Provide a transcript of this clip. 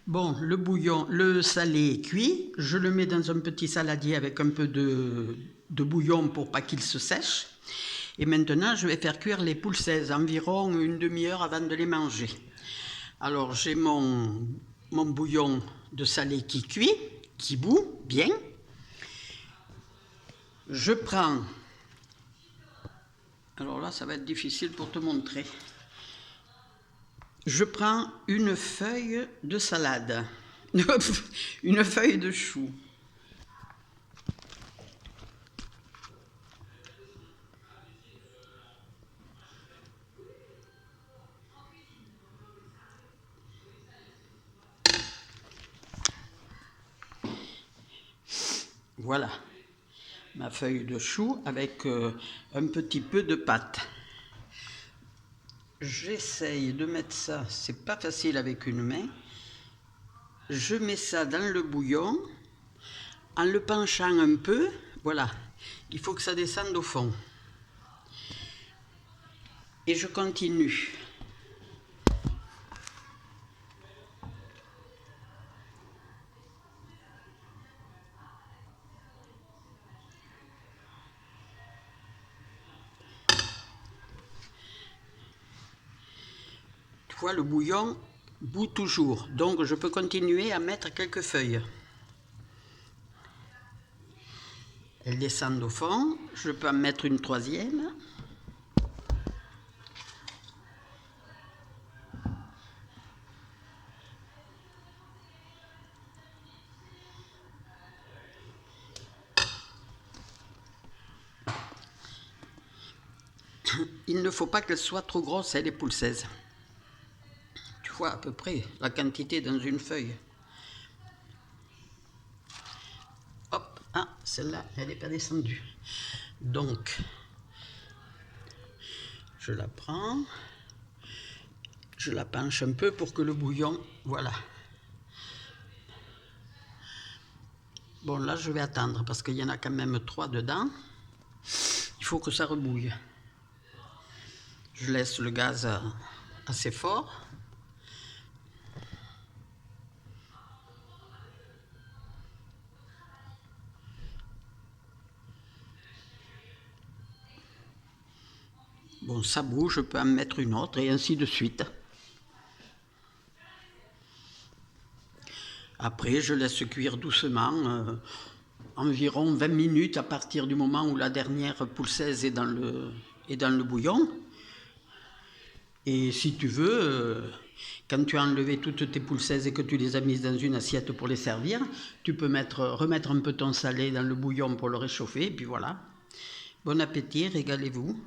Bon, le bouillon, le salé est cuit. Je le mets dans un petit saladier avec un peu de bouillon pour pas qu'il se sèche. Et maintenant, je vais faire cuire les poules 16, environ une demi-heure avant de les manger. Alors, j'ai mon bouillon de salé qui cuit, qui bout bien. Je prends... Alors là, ça va être difficile pour te montrer. Je prends une feuille de salade, une feuille de chou. Voilà, ma feuille de chou avec un petit peu de pâte. J'essaye de mettre ça, c'est pas facile avec une main. Je mets ça dans le bouillon en le penchant un peu. Voilà, il faut que ça descende au fond. Et je continue. Tu vois, le bouillon bout toujours, donc je peux continuer à mettre quelques feuilles. Elles descendent au fond, je peux en mettre une troisième. Il ne faut pas qu'elles soient trop grosses, les poules 16. Tu vois à peu près la quantité dans une feuille. Hop, ah, celle-là, elle n'est pas descendue. Donc, je la prends, je la penche un peu pour que le bouillon, voilà. Bon, là, je vais attendre parce qu'il y en a quand même 3 dedans. Il faut que ça rebouille. Je laisse le gaz assez fort. Bon, ça bouge, je peux en mettre une autre et ainsi de suite. Après, je laisse cuire doucement, environ 20 minutes à partir du moment où la dernière poule 16 est dans le bouillon. Et si tu veux, quand tu as enlevé toutes tes poules 16 et que tu les as mises dans une assiette pour les servir, tu peux remettre un peu ton salé dans le bouillon pour le réchauffer, et puis voilà. Bon appétit, régalez-vous.